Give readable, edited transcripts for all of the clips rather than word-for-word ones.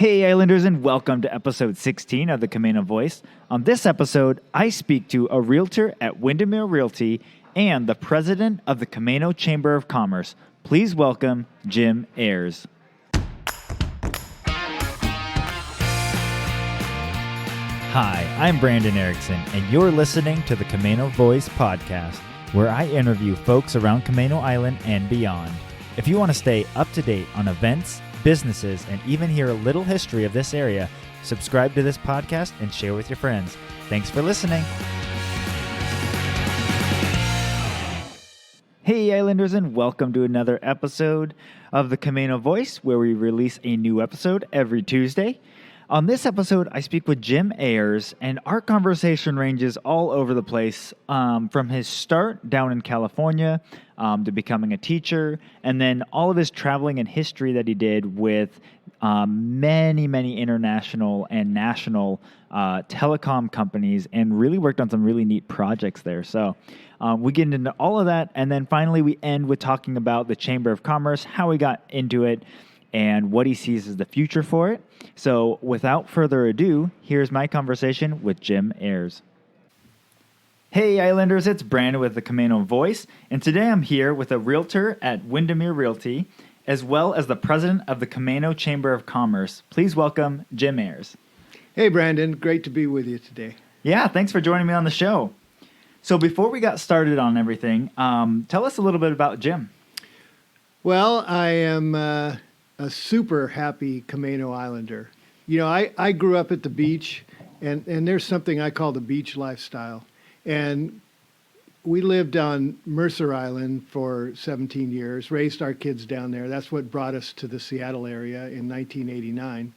Hey Islanders, and welcome to episode 16 of the Camano Voice. On this episode, I speak to a realtor at Windemere Realty and the president of the Camano Chamber of Commerce. Please welcome Jim Ayers. Hi, I'm Brandon Erickson, and you're listening to the Camano Voice podcast, where I interview folks around Camano Island and beyond. If you want to stay up to date on events, businesses, and even hear a little history of this area, subscribe to this podcast and share with your friends. Thanks for listening. Hey Islanders, and welcome to another episode of the Camano Voice, where we release a new episode every Tuesday. On this episode, I speak with Jim Ayers, and our conversation ranges all over the place, from his start down in California to becoming a teacher, and then all of his traveling and history that he did with many international and national telecom companies, and really worked on some really neat projects there. So we get into all of that, and then finally we end with talking about the Chamber of Commerce, how he got into it, and what he sees as the future for it. So without further ado, here's my conversation with Jim Ayers. Hey Islanders, it's Brandon with the Camano Voice, and today I'm here with a realtor at Windemere Realty, as well as the president of the Camano Chamber of Commerce. Please welcome Jim Ayers. Hey Brandon, great to be with you today. Yeah, thanks for joining me on the show. So before we got started on everything, tell us a little bit about Jim. Well, I am a super happy Camano Islander. You know, I grew up at the beach, and there's something I call the beach lifestyle. And we lived on Mercer Island for 17 years, raised our kids down there. That's what brought us to the Seattle area in 1989.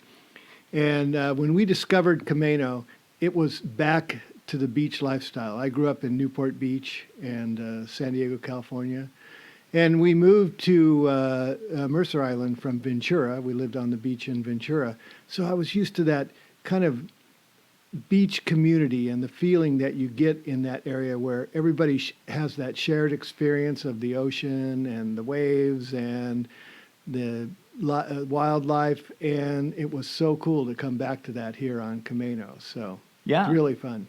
And when we discovered Camano, it was back to the beach lifestyle. I grew up in Newport Beach and San Diego, California. And we moved to Mercer Island from Ventura. We lived on the beach in Ventura. So I was used to that kind of beach community and the feeling that you get in that area where everybody has that shared experience of the ocean and the waves and the wildlife. And it was so cool to come back to that here on Camano. So Yeah, really fun.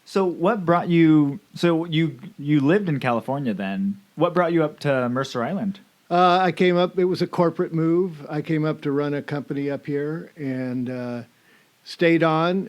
So what brought you, so you lived in California then. What brought you up to Mercer Island? I came up, it was a corporate move. I came up to run a company up here and stayed on.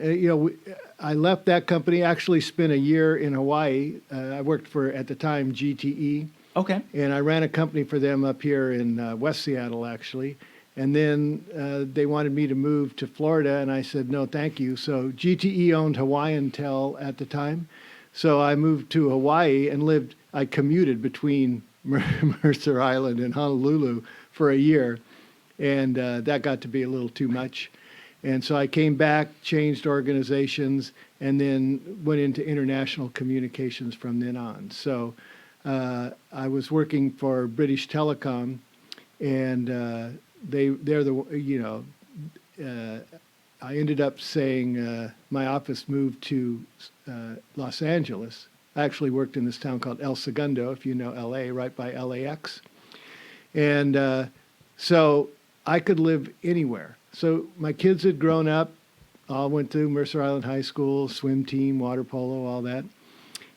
I left that company, actually spent a year in Hawaii. I worked for, at the time, GTE. Okay. And I ran a company for them up here in West Seattle, actually. And then they wanted me to move to Florida, and I said, no, thank you. So GTE owned Hawaiian Tel at the time. So I moved to Hawaii and I commuted between Mercer Island and Honolulu for a year. And that got to be a little too much. And so I came back, changed organizations, and then went into international communications from then on. So I was working for British Telecom, and I ended up saying my office moved to Los Angeles. I actually worked in this town called El Segundo, if you know LA, right by LAX. And so I could live anywhere. So my kids had grown up, all went to Mercer Island High School, swim team, water polo, all that.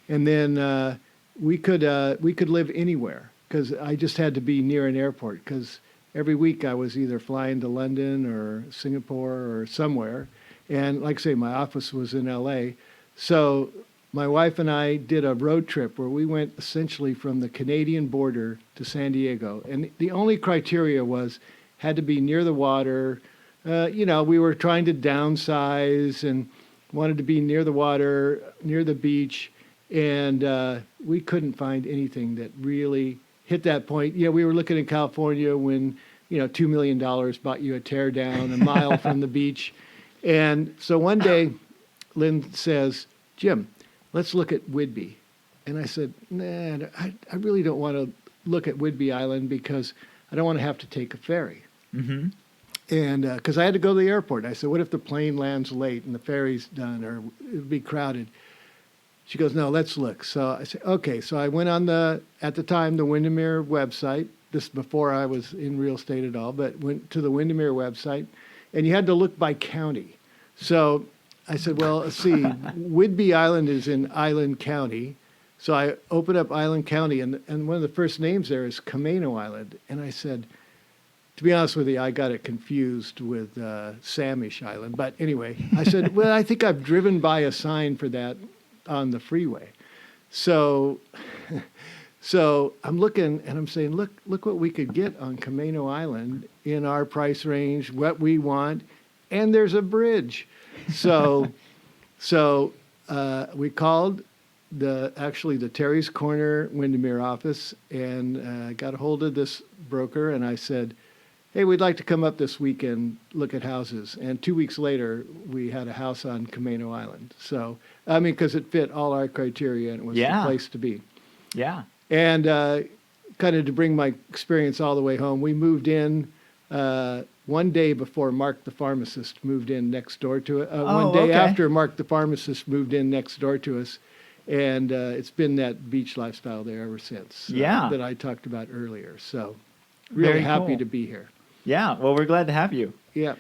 And then we could live anywhere because I just had to be near an airport because every week I was either flying to London or Singapore or somewhere. And like I say, my office was in LA. So my wife and I did a road trip where we went essentially from the Canadian border to San Diego. And the only criteria was had to be near the water. We were trying to downsize and wanted to be near the water, near the beach. And we couldn't find anything that really hit that point. Yeah, we were looking in California when, $2 million bought you a tear down a mile from the beach. And so one day, Lynn says, Jim, let's look at Whidbey. And I said, nah, I really don't want to look at Whidbey Island because I don't want to have to take a ferry. Mm-hmm. And because I had to go to the airport. I said, what if the plane lands late and the ferry's done or it would be crowded? She goes, no, let's look. So I said, okay. So I went on at the time, the Windemere website. This before I was in real estate at all, but went to the Windemere website and you had to look by county. So I said, well, let's see, Whidbey Island is in Island County. So I opened up Island County, and one of the first names there is Camano Island. And I said, to be honest with you, I got it confused with Samish Island. But anyway, I said, well, I think I've driven by a sign for that on the freeway. So I'm looking and I'm saying, look what we could get on Camano Island in our price range, what we want, and there's a bridge. So we called the Terry's Corner Windemere office and got a hold of this broker, and I said, hey, we'd like to come up this weekend, look at houses. And 2 weeks later, we had a house on Camano Island. So, I mean, because it fit all our criteria and it was the place to be. Yeah. And kind of to bring my experience all the way home, we moved in one day before Mark the pharmacist moved in next door to it. One day after Mark the pharmacist moved in next door to us. And it's been that beach lifestyle there ever since that I talked about earlier. So really Very happy cool. to be here. Yeah. Well, we're glad to have you. Yeah.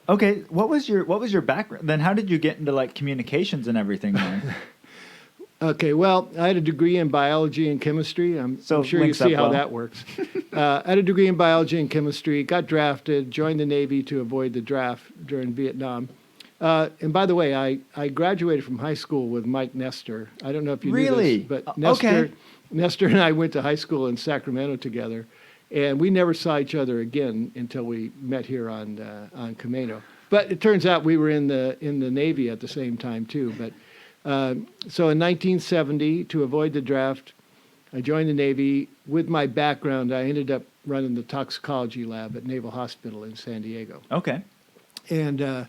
Okay. What was your background? Then how did you get into like communications and everything there? Okay, well, I had a degree in biology and chemistry. I'm sure you links see up how well. that works. I had a degree in biology and chemistry, got drafted, joined the Navy to avoid the draft during Vietnam. And by the way, I graduated from high school with Mike Nestor. I don't know if you knew this, but Nestor and I went to high school in Sacramento together, and we never saw each other again until we met here on Camano. But it turns out we were in the Navy at the same time too. But so in 1970, to avoid the draft, I joined the Navy. With my background, I ended up running the toxicology lab at Naval Hospital in San Diego. Okay. And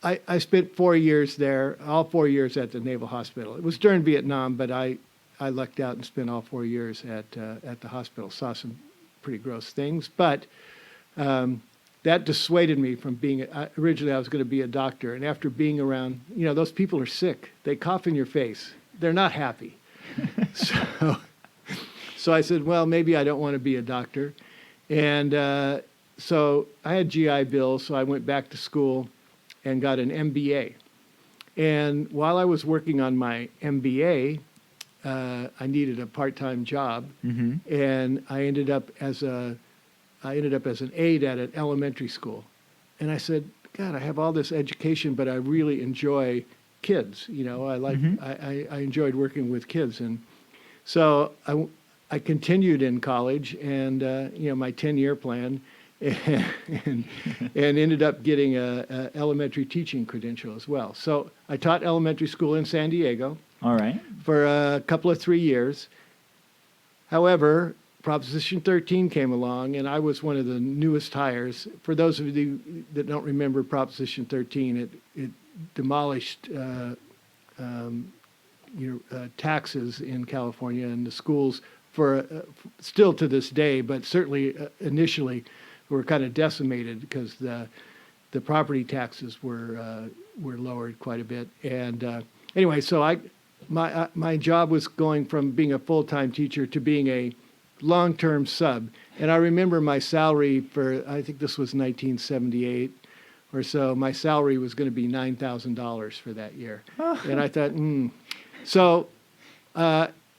I spent 4 years there, all 4 years at the Naval Hospital. It was during Vietnam, but I lucked out and spent all 4 years at the hospital. Saw some pretty gross things, but that dissuaded me from being. Originally, I was going to be a doctor, and after being around, those people are sick. They cough in your face. They're not happy. So I said, well, maybe I don't want to be a doctor, and so I had GI Bill, so I went back to school and got an MBA. And while I was working on my MBA, I needed a part-time job, and I ended up as an aide at an elementary school. And I said, God, I have all this education, but I really enjoy kids. I enjoyed working with kids, and so I continued in college, and my 10-year plan. and ended up getting a elementary teaching credential as well. So I taught elementary school in San Diego. All right. For a couple of 3 years. However, Proposition 13 came along, and I was one of the newest hires. For those of you that don't remember Proposition 13, it demolished taxes in California and the schools for still to this day, but certainly initially were kind of decimated because the property taxes were lowered quite a bit. And anyway, so my job was going from being a full-time teacher to being a long-term sub. And I remember my salary for, I think this was 1978 or so, my salary was going to be $9,000 for that year. And I thought, So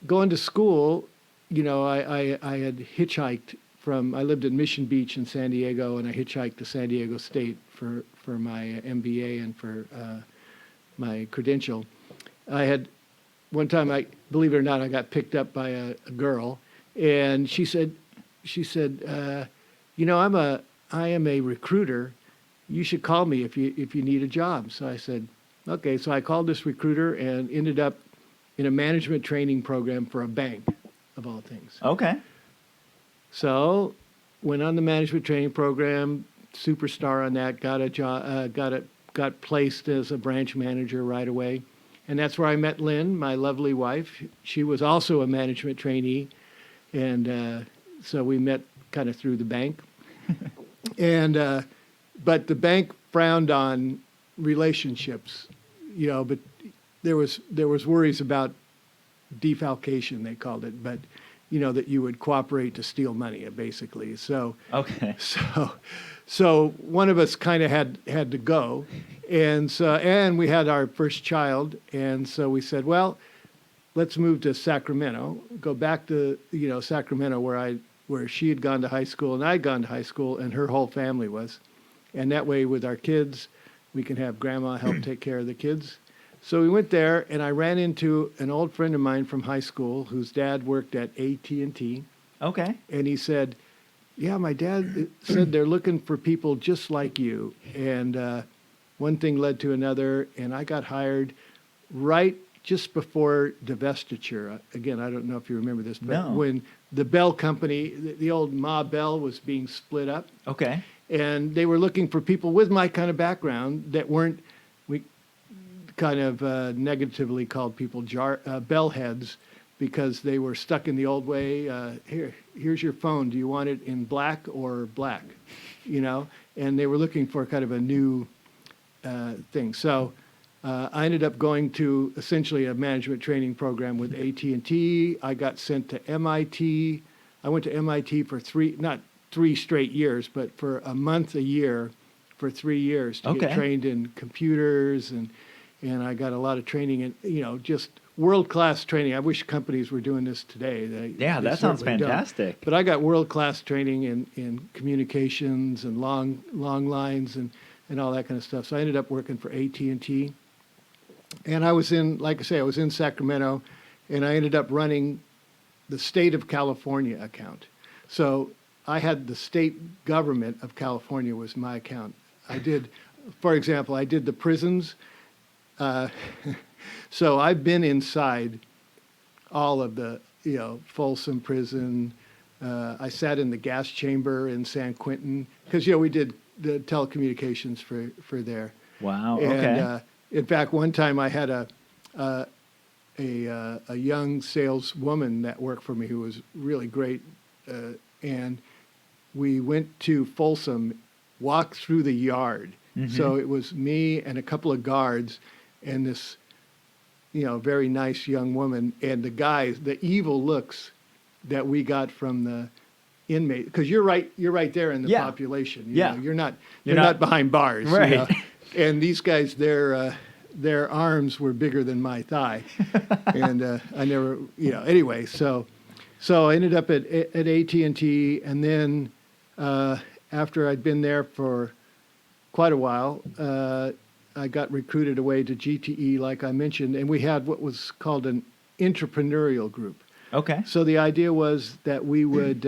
going to school, I had hitchhiked I lived in Mission Beach in San Diego, and I hitchhiked to San Diego State for my MBA and for my credential. I had one time, believe it or not, I got picked up by a girl, and she said, I am a recruiter. You should call me if you need a job. So I said, okay. So I called this recruiter and ended up in a management training program for a bank, of all things. Okay. So went on the management training program, superstar on that, got a job, got placed as a branch manager right away. And that's where I met Lynn, my lovely wife. She was also a management trainee. And so we met kind of through the bank. And but the bank frowned on relationships, but there was worries about defalcation, they called it. But that you would cooperate to steal money, basically. So, Okay. so one of us kind of had to go, and we had our first child, and so we said, well, let's move to Sacramento, go back to Sacramento where she had gone to high school and I'd gone to high school, and her whole family was, and that way with our kids, we can have grandma help take care of the kids. So we went there, and I ran into an old friend of mine from high school whose dad worked at AT&T. Okay. And he said, yeah, my dad said they're looking for people just like you. And one thing led to another, and I got hired right just before divestiture. Again, I don't know if you remember this, but No. when the Bell Company, the old Ma Bell, was being split up. Okay. And they were looking for people with my kind of background that weren't, we kind of negatively called people bell heads, because they were stuck in the old way. Here's your phone. Do you want it in black or black? And they were looking for kind of a new thing. So I ended up going to essentially a management training program with AT&T. I got sent to MIT. I went to MIT for not 3 straight years, but for a month a year for 3 years to get trained in computers, and I got a lot of training in, just world-class training. I wish companies were doing this today. That sounds fantastic. But I got world-class training in communications and long lines and all that kind of stuff. So I ended up working for AT&T. And I was in Sacramento, and I ended up running the state of California account. So I had the state government of California was my account. For example, I did the prisons. So I've been inside all of the, Folsom Prison. I sat in the gas chamber in San Quentin because, we did the telecommunications for there. Wow. And Okay. In fact, one time I had a young saleswoman that worked for me who was really great, and we went to Folsom, walked through the yard. Mm-hmm. So it was me and a couple of guards and this, very nice young woman, and the guys, the evil looks that we got from the inmate, because you're right there in the population. You're not behind bars, right? And these guys, their arms were bigger than my thigh, and I never, Anyway, so I ended up at AT&T, and then after I'd been there for quite a while, I got recruited away to GTE, like I mentioned, and we had what was called an entrepreneurial group. Okay. So the idea was that we would,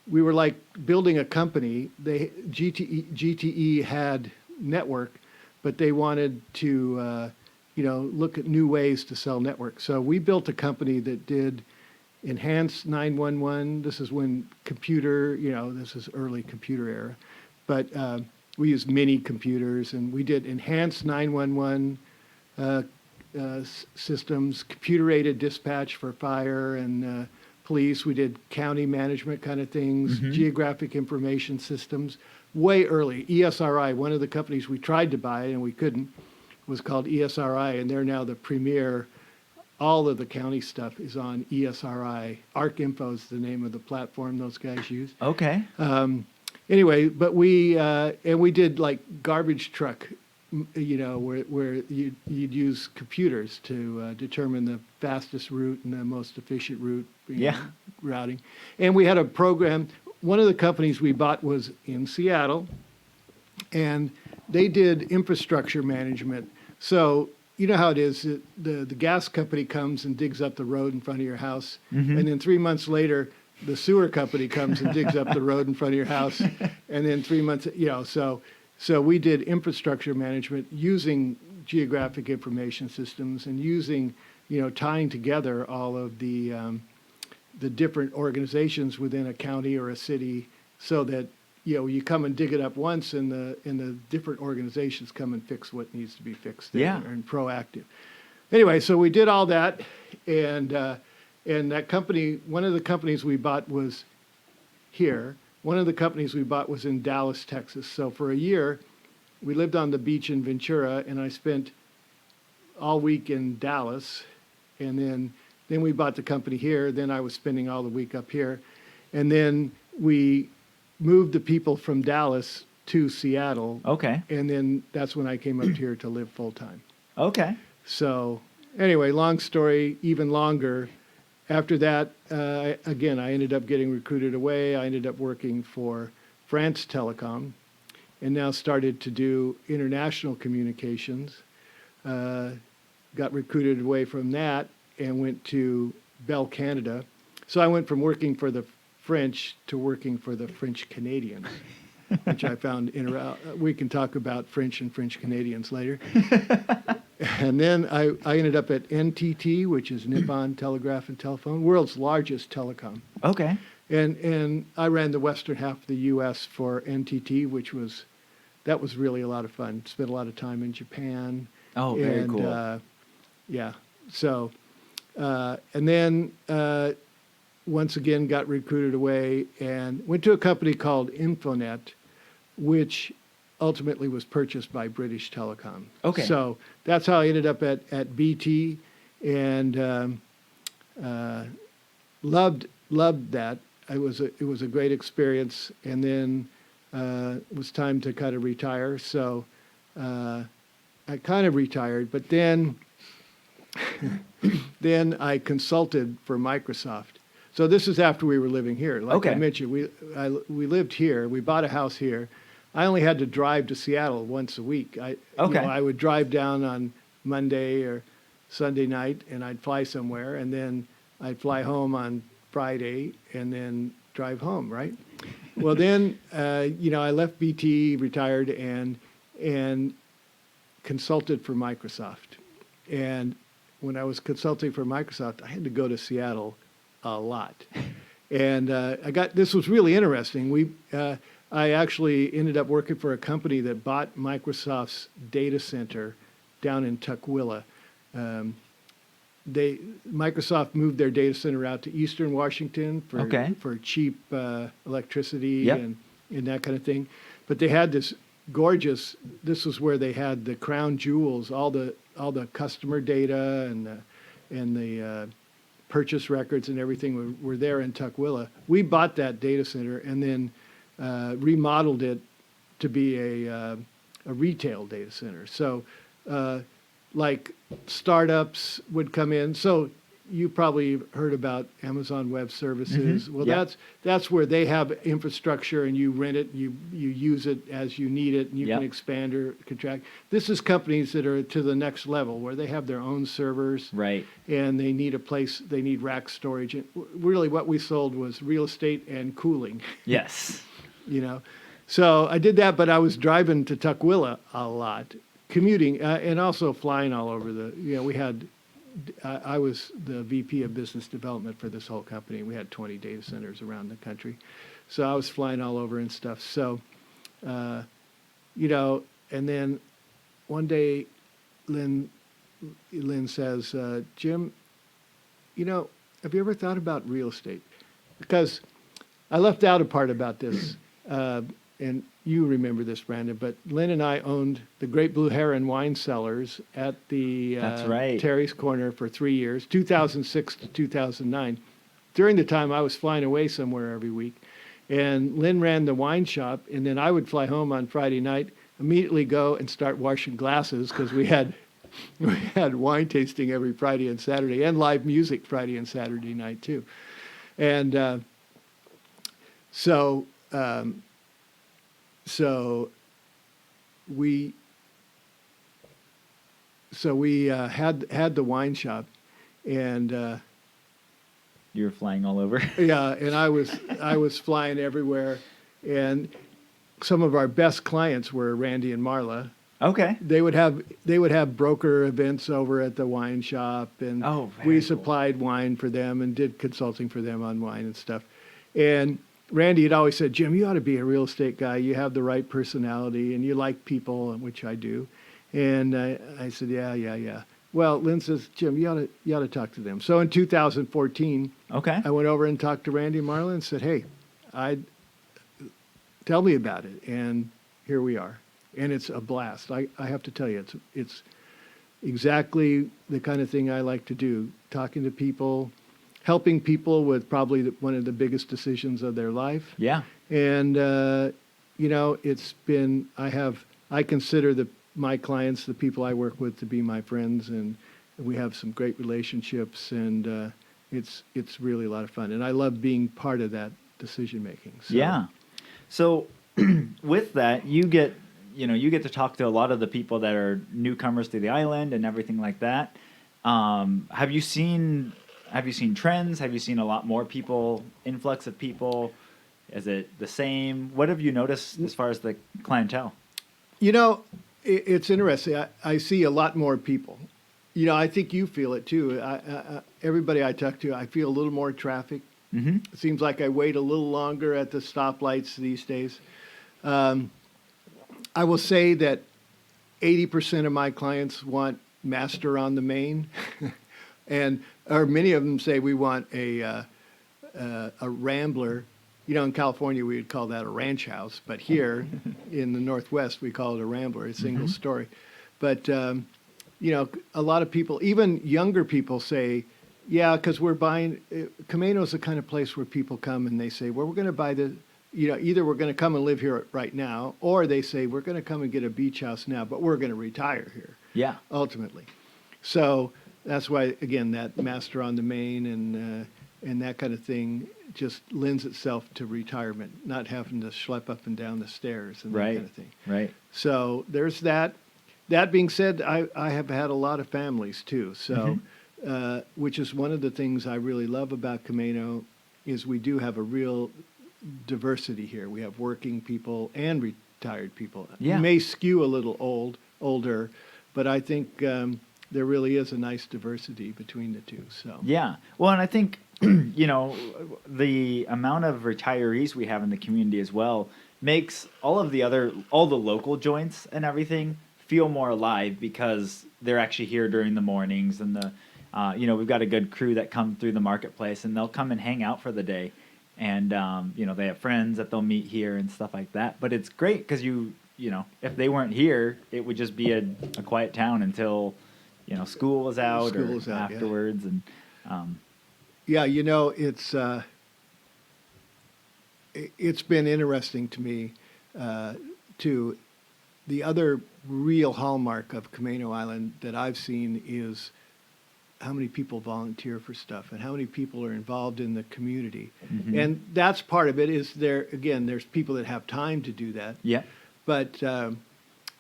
we were like building a company. GTE had network, but they wanted to, look at new ways to sell network. So we built a company that did enhanced 911. This is when this is early computer era, but we used mini computers, and we did enhanced 911 systems, computer-aided dispatch for fire and police. We did county management kind of things, geographic information systems, way early. ESRI, one of the companies we tried to buy and we couldn't, was called ESRI, and they're now the premier. All of the county stuff is on ESRI. ArcInfo is the name of the platform those guys use. Okay. Anyway, but we did like garbage truck, where you'd use computers to determine the fastest route and the most efficient route. Routing. And we had a program. One of the companies we bought was in Seattle, and they did infrastructure management. So you know how it is. The gas company comes and digs up the road in front of your house, and then 3 months later, the sewer company comes and digs up the road in front of your house, and then 3 months, so we did infrastructure management using geographic information systems and using, tying together all of the different organizations within a county or a city, so that you come and dig it up once, and the different organizations come and fix what needs to be fixed there, and proactive. Anyway, so we did all that, and that company, one of the companies we bought was here. One of the companies we bought was in Dallas, Texas. So for a year, we lived on the beach in Ventura, and I spent all week in Dallas, and then Then we bought the company here. Then I was spending all the week up here. And then we moved the people from Dallas to Seattle. Okay. And then that's when I came up here to live full time. Okay. So anyway, long story, even longer. After that, again, I ended up getting recruited away. I ended up working for France Telecom and now started to do international communications. Got recruited away from that and went to Bell Canada. So I went from working for the French to working for the French Canadians, which I found we can talk about French and French Canadians later. And then I ended up at NTT, which is Nippon Telegraph and Telephone, world's largest telecom. Okay. And I ran the western half of the U.S. for NTT, that was really a lot of fun. Spent a lot of time in Japan. Oh, very cool. Yeah. So, and then once again got recruited away and went to a company called Infonet, which ultimately was purchased by British Telecom. Okay. So that's how I ended up at BT, and loved that. It was a great experience, and then it was time to kind of retire. So I kind of retired, but then then I consulted for Microsoft. So this is after we were living here. Like I mentioned, we lived here. We bought a house here. I only had to drive to Seattle once a week. I would drive down on Monday or Sunday night, and I'd fly somewhere, and then I'd fly home on Friday, and then drive home, right? Well, then, I left BT, retired, and consulted for Microsoft. And when I was consulting for Microsoft, I had to go to Seattle a lot. And this was really interesting. I actually ended up working for a company that bought Microsoft's data center down in Tukwila. Microsoft moved their data center out to Eastern Washington for cheap electricity and that kind of thing. But they had this this was where they had the crown jewels, all the customer data and the purchase records and everything were there in Tukwila. We bought that data center and then remodeled it to be a retail data center. So like startups would come in. So you probably heard about Amazon Web Services. Mm-hmm. Well, that's where they have infrastructure and you rent it, you use it as you need it, and you can expand or contract. This is companies that are to the next level where they have their own servers. Right. And they need a place, they need rack storage. And really what we sold was real estate and cooling. Yes. So I did that, but I was driving to Tukwila a lot, commuting, and also flying all over I was the VP of business development for this whole company. We had 20 data centers around the country. So I was flying all over and stuff. So, and then one day Lynn says, Jim, have you ever thought about real estate? Because I left out a part about this, and you remember this, Brandon, but Lynn and I owned the Great Blue Heron wine cellars at the Terry's Corner for 3 years, 2006 to 2009. During the time, I was flying away somewhere every week, and Lynn ran the wine shop, and then I would fly home on Friday night, immediately go and start washing glasses because we had wine tasting every Friday and Saturday, and live music Friday and Saturday night too. And So we had the wine shop, and you were flying all over. Yeah, and I was flying everywhere, and some of our best clients were Randy and Marla. Okay. They would have broker events over at the wine shop, and we supplied wine for them and did consulting for them on wine and stuff. And Randy had always said, Jim, you ought to be a real estate guy. You have the right personality, and you like people, which I do. And I said, yeah. Well, Lynn says, Jim, you ought to talk to them. So in 2014, I went over and talked to Randy and Marla and said, hey, tell me about it. And here we are. And it's a blast. I have to tell you, exactly the kind of thing I like to do, talking to people, helping people with probably one of the biggest decisions of their life. Yeah. And, I consider my clients, the people I work with, to be my friends, and we have some great relationships, and it's really a lot of fun. And I love being part of that decision making. So. Yeah. So with that, you get to talk to a lot of the people that are newcomers to the island and everything like that. Have you seen trends? Have you seen a lot more influx of people? Is it the same? What have you noticed as far as the clientele? It's interesting. I see a lot more people. I think you feel it too. Everybody I talk to, I feel a little more traffic. Mm-hmm. It seems like I wait a little longer at the stoplights these days. I will say that 80% of my clients want master on the main, or many of them say we want a rambler. In California we would call that a ranch house, but here in the Northwest we call it a rambler, a single story. But a lot of people, even younger people, say, yeah, because we're buying. Camano's the kind of place where people come and they say, well, we're going to buy either we're going to come and live here right now, or they say we're going to come and get a beach house now, but we're going to retire here. Yeah. Ultimately. So that's why, again, that master on the main and that kind of thing just lends itself to retirement, not having to schlep up and down the stairs and that kind of thing. Right. So there's that. That being said, I have had a lot of families too. So, which is one of the things I really love about Camano, is we do have a real diversity here. We have working people and retired people. Yeah. You may skew a little older, but I think there really is a nice diversity between the two. So yeah. Well, and I think the amount of retirees we have in the community as well makes all the local joints and everything feel more alive, because they're actually here during the mornings, and we've got a good crew that come through the marketplace, and they'll come and hang out for the day. And, they have friends that they'll meet here and stuff like that. But it's great because if they weren't here, it would just be a quiet town until, school was out afterwards. Yeah. And, it's been interesting to me, too. The other real hallmark of Camano Island that I've seen is how many people volunteer for stuff and how many people are involved in the community. Mm-hmm. And that's part of it. There's people that have time to do that. Yeah. But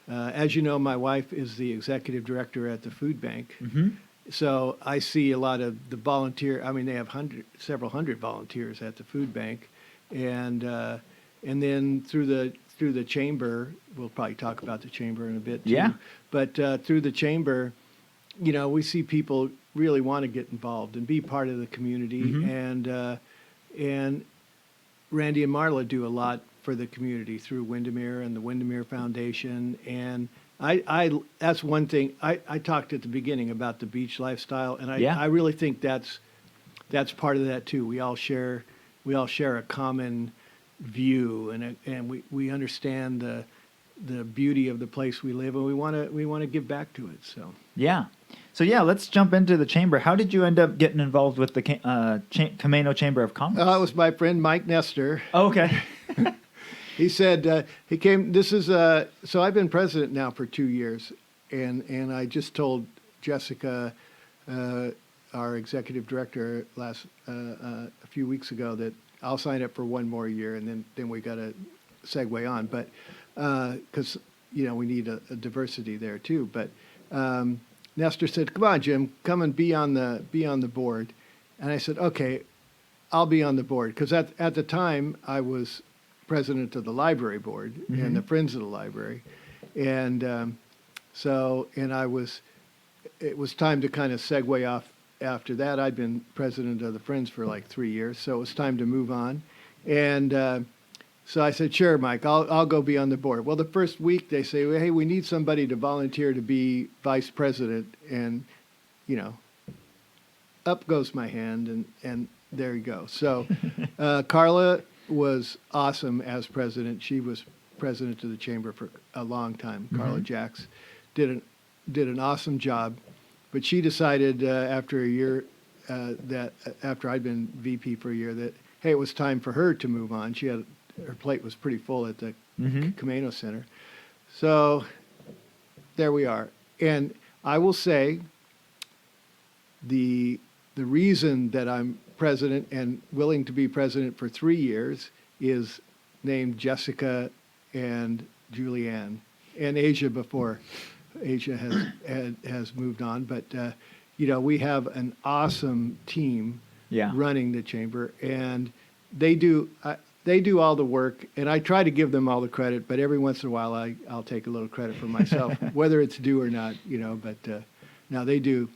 as you know, my wife is the executive director at the food bank. Mm-hmm. So I see a lot of the volunteer. I mean, they have several hundred volunteers at the food bank, and then through the chamber, we'll probably talk about the chamber in a bit too. Yeah. But through the chamber, we see people really want to get involved and be part of the community. Mm-hmm. And Randy and Marla do a lot for the community through Windemere and the Windemere Foundation. And that's one thing I talked at the beginning about the beach lifestyle, and I really think that's part of that too. We all share a common view, and we understand the beauty of the place we live, and we want to give back to it. So let's jump into the chamber. How did you end up getting involved with the Camano Chamber of Commerce? It was my friend Mike Nestor. Oh, okay. He said he came. So I've been president now for 2 years, and I just told Jessica, our executive director, a few weeks ago, that I'll sign up for one more year, and then we got to segue on. But because we need a diversity there too. But Nestor said, "Come on, Jim, come and be on the board." And I said, "Okay, I'll be on the board," because at the time I was president of the library board and the Friends of the Library, and it was time to kind of segue off. After that, I'd been president of the Friends for like 3 years, so it was time to move on. And so I said, "Sure, Mike, I'll go be on the board." Well, the first week they say, "Hey, we need somebody to volunteer to be vice president," and up goes my hand, and there you go. So Carla was awesome as president. She was president of the chamber for a long time. Carla Jacks did an did an awesome job, but she decided after a year that after I'd been VP for a year that hey, it was time for her to move on. Her plate was pretty full at the Camano Center, so there we are. And I will say the reason that I'm president and willing to be president for 3 years is named Jessica and Julianne and Asia before Asia has moved on. But we have an awesome team running the chamber, and they do all the work, and I try to give them all the credit, but every once in a while I'll take a little credit for myself, whether it's due or not, but no, they do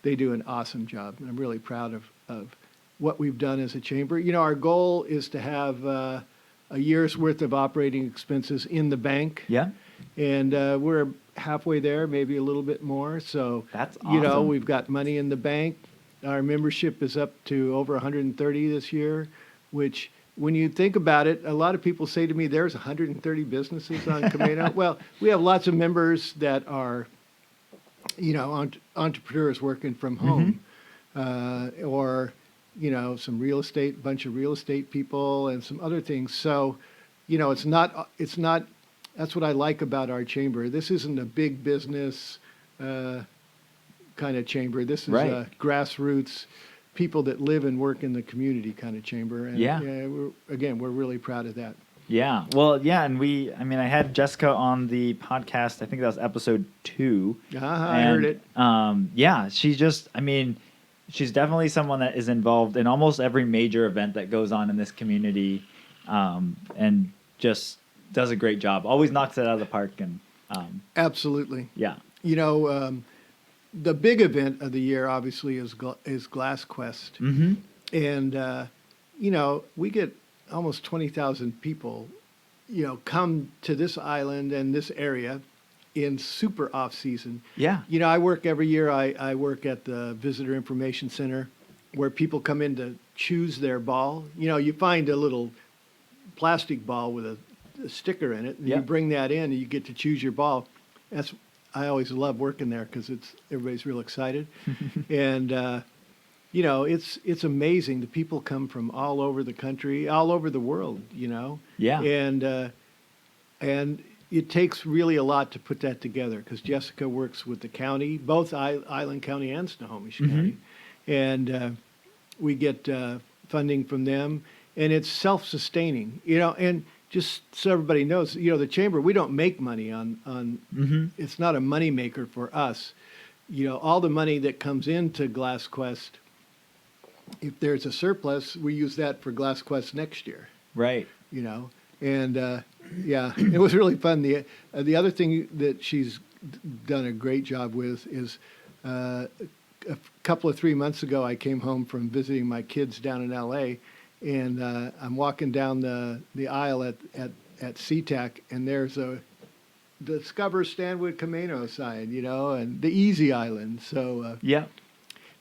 an awesome job, and I'm really proud of what we've done as a chamber. Our goal is to have a year's worth of operating expenses in the bank. Yeah. And we're halfway there, maybe a little bit more. So that's awesome. We've got money in the bank. Our membership is up to over 130 this year, which when you think about it, a lot of people say to me, there's 130 businesses on Camano. Well, we have lots of members that are, entrepreneurs working from home, or, some bunch of real estate people and some other things. So, it's not, that's what I like about our chamber. This isn't a big business kind of chamber. This is a grassroots, people that live and work in the community kind of chamber. And we're really proud of that. Yeah. Well, yeah. And I had Jessica on the podcast. I think that was episode 2. I heard it. She's definitely someone that is involved in almost every major event that goes on in this community, and just does a great job. Always knocks it out of the park. And absolutely. Yeah. The big event of the year obviously is Glass Quest. Mm-hmm. And we get almost 20,000 people, come to this island and this area in super off season. Yeah. I work every year. I work at the Visitor Information Center where people come in to choose their ball. You find a little plastic ball with a sticker in it, and you bring that in and you get to choose your ball. I always love working there because everybody's real excited. And, it's amazing. The people come from all over the country, all over the world, Yeah. And it takes really a lot to put that together because Jessica works with the county, both Island County and Snohomish County. And we get funding from them, and it's self-sustaining, and just so everybody knows, the chamber, we don't make money on it's not a money maker for us. All the money that comes into Glass Quest, if there's a surplus, we use that for Glass Quest next year. Right. And it was really fun. The other thing that she's done a great job with is a couple of 3 months ago, I came home from visiting my kids down in L.A., and I'm walking down the aisle at SeaTac, and there's a Discover Stanwood Camano sign, and the Easy Island. So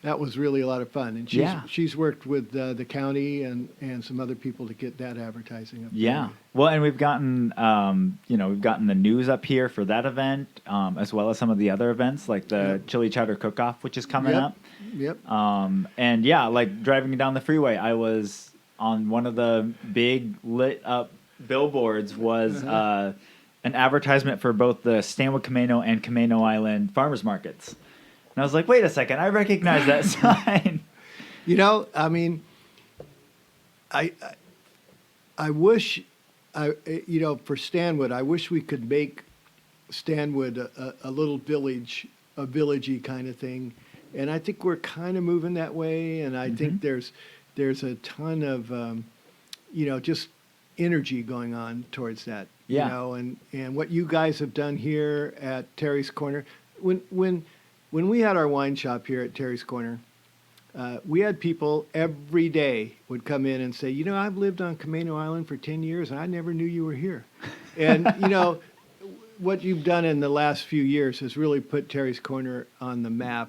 that was really a lot of fun. And she's worked with the county and some other people to get that advertising up. Yeah. Well, and we've gotten the news up here for that event, as well as some of the other events like the Chili Chowder Cook-Off, which is coming up. Yep. And like driving down the freeway, I was on one of the big lit up billboards was an advertisement for both the Stanwood Camano and Camano Island farmers markets. And I was like, wait a second, I recognize that sign. I wish, for Stanwood, I wish we could make Stanwood a little village, a villagey kind of thing. And I think we're kind of moving that way. And I think there's a ton of, just energy going on towards that. Yeah. And what you guys have done here at Terry's Corner, when we had our wine shop here at Terry's Corner, we had people every day would come in and say, I've lived on Camano Island for 10 years and I never knew you were here. And, what you've done in the last few years has really put Terry's Corner on the map,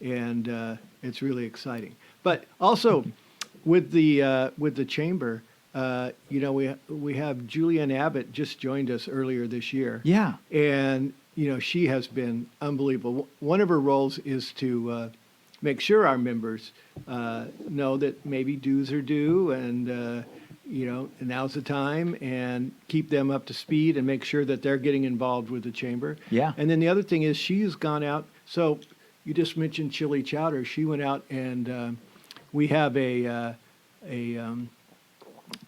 and it's really exciting. But also with the chamber, we have Julianne Abbott just joined us earlier this year. Yeah. And she has been unbelievable. One of her roles is to make sure our members know that maybe dues are due, and now's the time, and keep them up to speed and make sure that they're getting involved with the chamber. Yeah. And then the other thing is she's gone out. So you just mentioned chili chowder. She went out, and we have a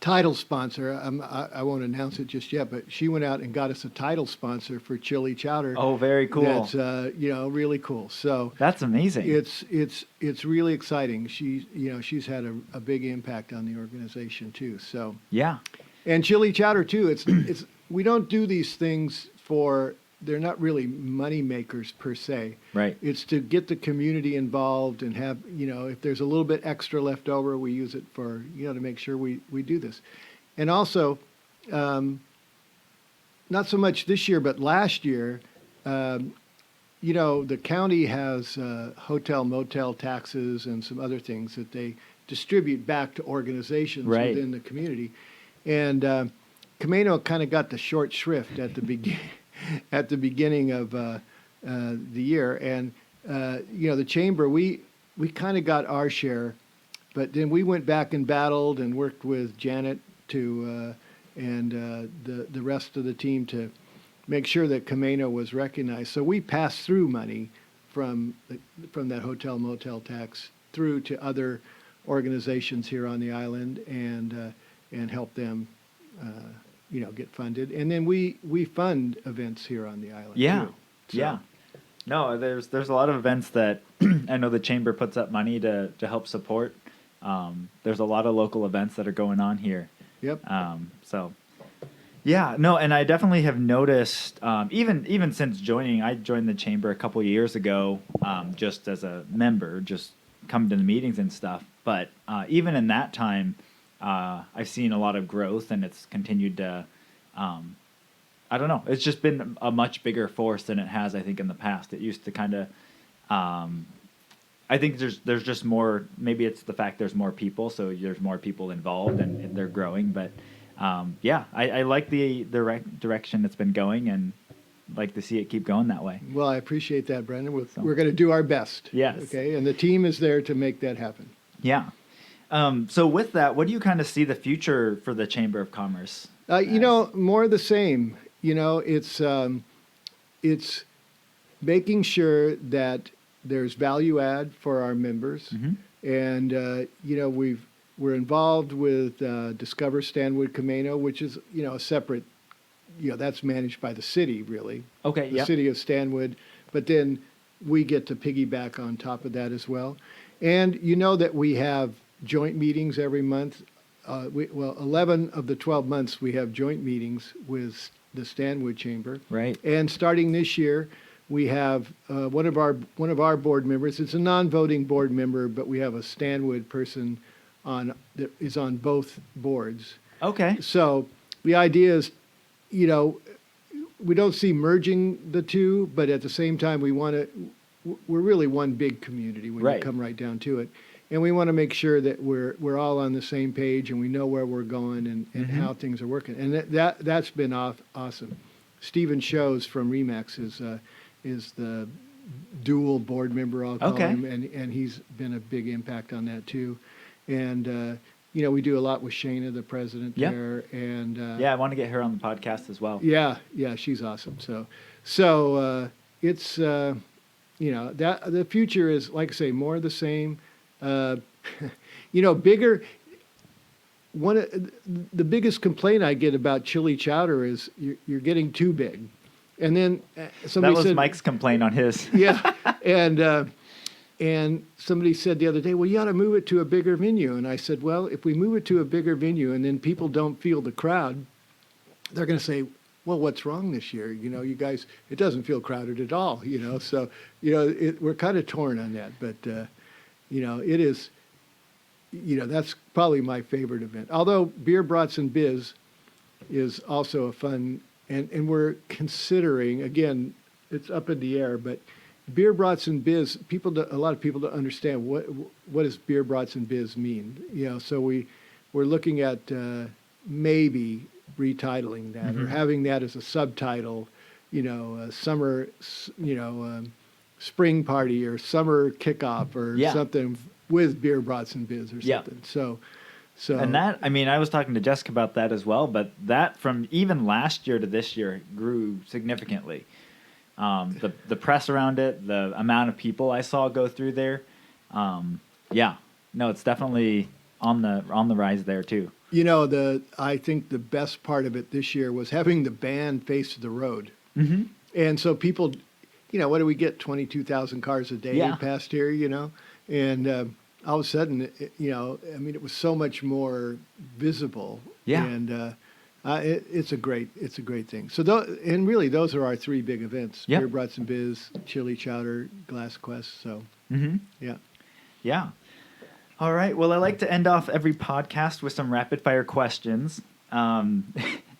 title sponsor. I won't announce it just yet, but she went out and got us a title sponsor for chili chowder. Oh, very cool. That's really cool. So That's amazing. it's really exciting. She's had a big impact on the organization too. So Yeah. and chili chowder too. It's we don't do these things for. They're not really money makers per se. Right. It's to get the community involved and have, if there's a little bit extra left over, we use it for, to make sure we do this. And also, not so much this year, but last year, the county has hotel, motel taxes and some other things that they distribute back to organizations Right. within the community. And Camano kind of got the short shrift at the beginning. At the beginning of the year, and the chamber, we kind of got our share, but then we went back and battled and worked with Janet and the rest of the team to make sure that Camano was recognized. So we passed through money from that hotel motel tax through to other organizations here on the island and help them. Get funded, and then we fund events here on the island. Yeah. too. So, Yeah. No, there's a lot of events that I know the chamber puts up money to help support. There's a lot of local events that are going on here. Yep. So yeah, no, and I definitely have noticed even since joining, I joined the chamber a couple years ago, just as a member, just coming to the meetings and stuff. But even in that time, I've seen a lot of growth, and it's continued to, I don't know, it's just been a much bigger force than it has, I think, in the past. It used to kind of, I think there's just more, maybe it's the fact there's more people, so there's more people involved, and they're growing. But I like the direction it's been going, and like to see it keep going that way. Well, I appreciate that, Brendan. We're going to do our best. Yes. Okay, and the team is there to make that happen. Yeah. So with that, what do you kind of see the future for the Chamber of Commerce? More of the same. It's making sure that there's value add for our members, and we're involved with Discover Stanwood Camano, which is a separate. That's managed by the city, really. Okay. The city of Stanwood, but then we get to piggyback on top of that as well, and that we have joint meetings every month. 11 of the 12 months we have joint meetings with the Stanwood Chamber. Right. And starting this year, we have one of our board members. It's a non-voting board member, but we have a Stanwood person that is on both boards. Okay. So the idea is, we don't see merging the two, but at the same time, we're really one big community when you come right down to it. And we want to make sure that we're all on the same page and we know where we're going and how things are working. And that's been awesome. Stephen Shows from Remax is the dual board member, I'll call him, and he's been a big impact on that too. And we do a lot with Shayna, the president there, and I want to get her on the podcast as well. Yeah, she's awesome. So it's that the future is, like I say, more of the same. Bigger. The biggest complaint I get about chili chowder is you're getting too big, and then somebody that was said, Mike's complaint on his. Yeah, and somebody said the other day, well, you ought to move it to a bigger venue, and I said, well, if we move it to a bigger venue and then people don't feel the crowd, they're going to say, well, what's wrong this year? You guys, it doesn't feel crowded at all. So we're kind of torn on that, but. It is, that's probably my favorite event. Although Beer Brats and Biz is also a fun, and we're considering, again, it's up in the air, but Beer Brats and Biz, a lot of people don't understand what does Beer Brats and Biz mean. So we're looking at maybe retitling that or having that as a subtitle, summer, spring party or summer kickoff or Yeah. something with beer, brats, and biz or Yeah. something. So And that, I mean, I was talking to Jessica about that as well, but that from even last year to this year grew significantly. The press around it, the amount of people I saw go through there, yeah, no, it's definitely on the rise there too. I think the best part of it this year was having the band face the road. Mm-hmm. And so people, what do we get? 22,000 cars a day Yeah. past here, and all of a sudden, it was so much more visible. Yeah. And it's a great thing. So, and really, those are our three big events: Yep. Beer, Brats, and Biz, Chili Chowder, Glass Quest. So, Mm-hmm. yeah. Yeah. All right. Well, I like to end off every podcast with some rapid fire questions.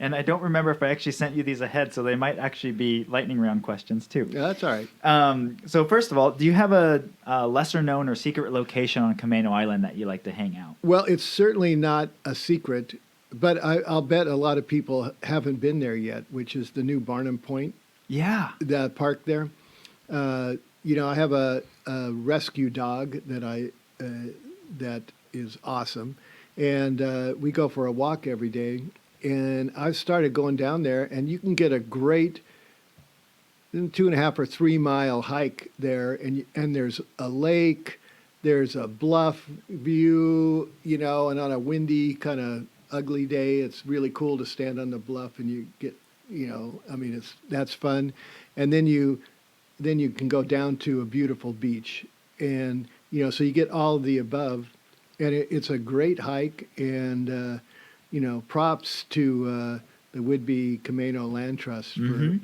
And I don't remember if I actually sent you these ahead, so they might actually be lightning round questions too. Yeah, that's all right. So first of all, do you have a lesser known or secret location on Camano Island that you like to hang out? Well, it's certainly not a secret, but I'll bet a lot of people haven't been there yet, which is the new Barnum Point, Yeah. the park there. I have a rescue dog that is awesome, and we go for a walk every day. And I've started going down there, and you can get a great 2.5 or 3 mile hike there, and there's a lake, there's a bluff view, and on a windy kind of ugly day, it's really cool to stand on the bluff, and you get, that's fun, and then you can go down to a beautiful beach, and so you get all of the above, and it's a great hike, and props to the Whidbey Camano Land Trust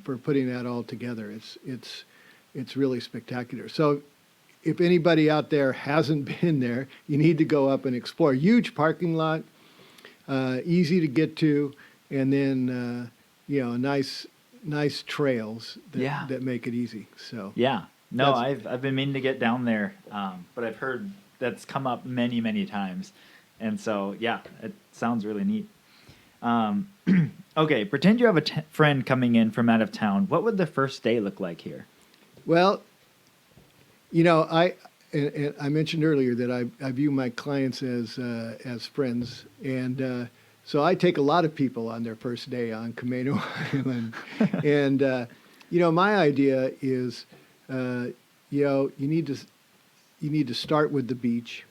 for putting that all together. It's really spectacular. So if anybody out there hasn't been there, you need to go up and explore. Huge parking lot, easy to get to, and then nice trails that make it easy. So Yeah. No, I've been meaning to get down there, but I've heard that's come up many, many times. And so, yeah, it sounds really neat. Okay, pretend you have a friend coming in from out of town. What would the first day look like here? Well, I mentioned earlier that I view my clients as friends, and so I take a lot of people on their first day on Camano Island. And my idea is, you need to start with the beach.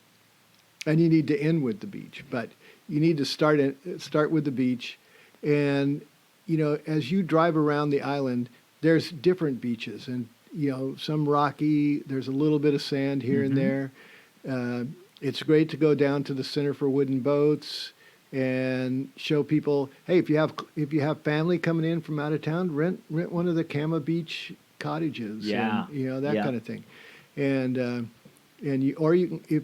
And you need to end with the beach, but you need to start with the beach, and as you drive around the island, there's different beaches, and some rocky. There's a little bit of sand here and there. It's great to go down to the Center for Wooden Boats and show people, hey, if you have family coming in from out of town, rent one of the Cama Beach cottages, Yeah, and that kind of thing, and you can if.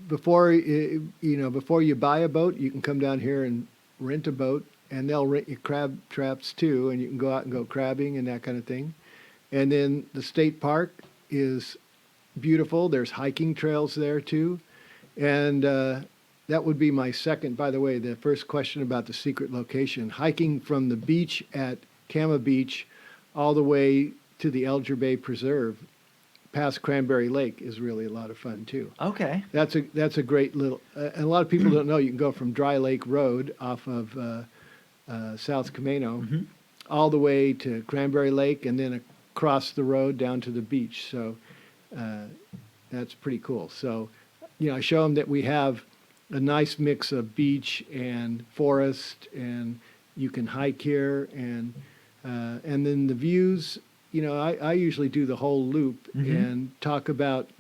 Before you buy a boat, you can come down here and rent a boat, and they'll rent you crab traps too, and you can go out and go crabbing and that kind of thing. And then the state park is beautiful. There's hiking trails there too, and that would be my second. By the way, the first question about the secret location: hiking from the beach at Cama Beach all the way to the Elger Bay Preserve past Cranberry Lake is really a lot of fun too. Okay. That's a great little, and a lot of people don't know you can go from Dry Lake Road off of South Camano all the way to Cranberry Lake, and then across the road down to the beach. So that's pretty cool. So I show them that we have a nice mix of beach and forest, and you can hike here, and then the views. I usually do the whole loop and talk about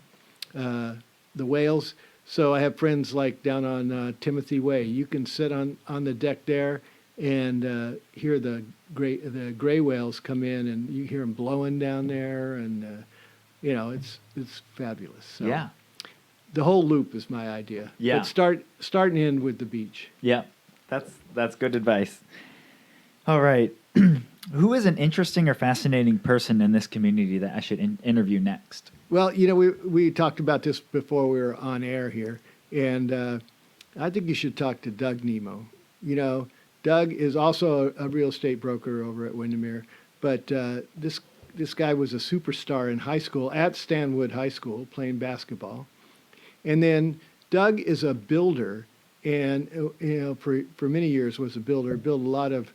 the whales. So I have friends like down on Timothy Way. You can sit on the deck there and hear the gray whales come in, and you hear them blowing down there, and it's fabulous. So Yeah. the whole loop is my idea. Yeah. But start and end with the beach. Yeah. That's good advice. All right. Who is an interesting or fascinating person in this community that I should interview next? Well, we talked about this before we were on air here, and I think you should talk to Doug Nemo. Doug is also a real estate broker over at Windemere, But this guy was a superstar in high school at Stanwood High School playing basketball. And then Doug is a builder, and for many years was a builder, built a lot of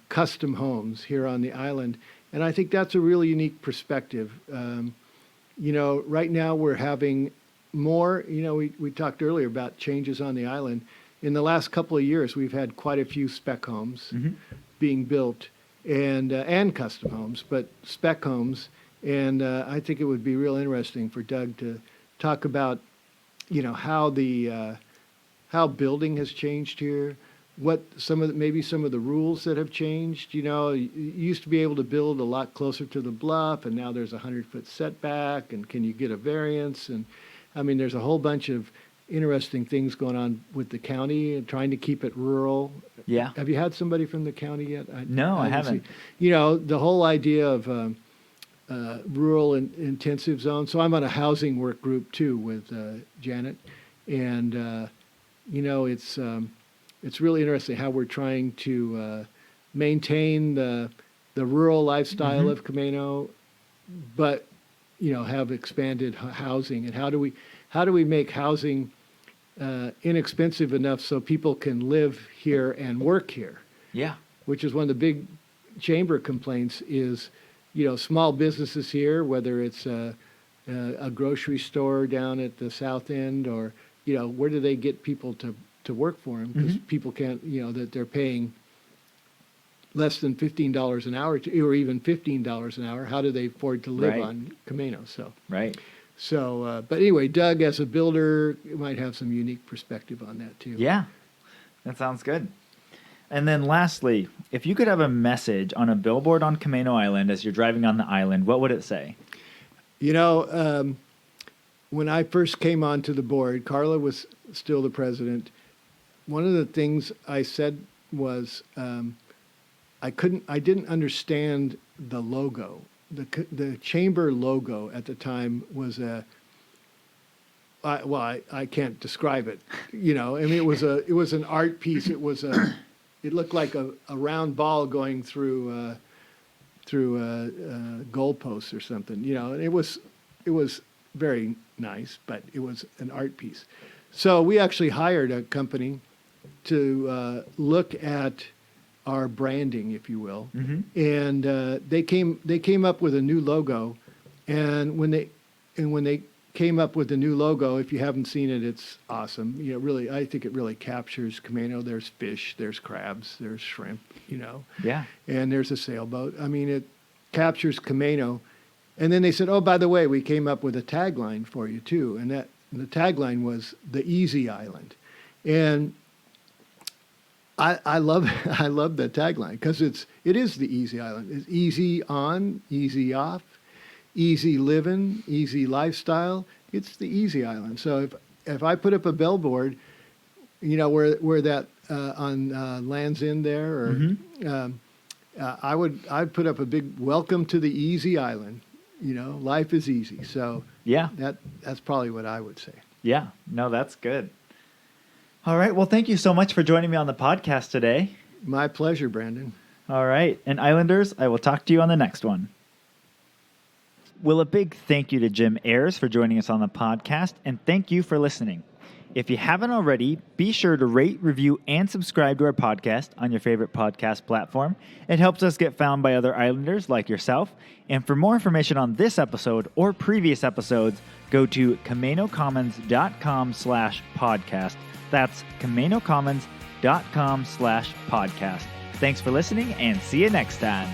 custom homes here on the island. And I think that's a really unique perspective. Right now we're having more, we talked earlier about changes on the island. In the last couple of years, we've had quite a few spec homes being built and custom homes, but spec homes. And I think it would be real interesting for Doug to talk about, how building has changed here, what maybe some of the rules that have changed. You used to be able to build a lot closer to the bluff, and now there's a 100-foot setback, and can you get a variance? And I mean, there's a whole bunch of interesting things going on with the county and trying to keep it rural. Yeah. Have you had somebody from the county yet? No, I haven't. The whole idea of rural and intensive zone. So I'm on a housing work group too with Janet, and it's really interesting how we're trying to maintain the rural lifestyle of Camano, but have expanded housing. And how do we make housing inexpensive enough so people can live here and work here? Yeah. Which is one of the big chamber complaints is, small businesses here, whether it's a grocery store down at the south end or, where do they get people to work for them? Because people can't, that they're paying less than $15 an hour or even $15 an hour. How do they afford to live on Camano? So, but anyway, Doug, as a builder, might have some unique perspective on that too. Yeah, that sounds good. And then lastly, if you could have a message on a billboard on Camano Island as you're driving on the island, what would it say? When I first came onto the board, Carla was still the president. One of the things I said was I didn't understand the logo. The chamber logo at the time was I can't describe it. It was an art piece. It looked like a round ball going through a goalpost or something. And it was very nice, but it was an art piece. So we actually hired a company to look at our branding, if you will, and they came up with a new logo. And when they came up with the new logo, if you haven't seen it, it's awesome. Really, I think it really captures Camano. There's fish, there's crabs, there's shrimp, Yeah. and there's a sailboat. I mean, it captures Camano. And then they said, oh, by the way, we came up with a tagline for you too. And the tagline was the Easy Island. And I love that tagline because it is the Easy Island. It's easy on, easy off, easy living, easy lifestyle. It's the Easy Island. So if I put up a billboard, where that on Land's End there, or I'd put up a big welcome to the Easy Island. Life is easy. So yeah, that's probably what I would say. Yeah, no, that's good. All right. Well, thank you so much for joining me on the podcast today. My pleasure, Brandon. All right. And Islanders, I will talk to you on the next one. Well, a big thank you to Jim Ayers for joining us on the podcast, and thank you for listening. If you haven't already, be sure to rate, review, and subscribe to our podcast on your favorite podcast platform. It helps us get found by other Islanders like yourself. And for more information on this episode or previous episodes, go to CamanoCommons.com/podcast. That's CamanoCommons.com/podcast. Thanks for listening and see you next time.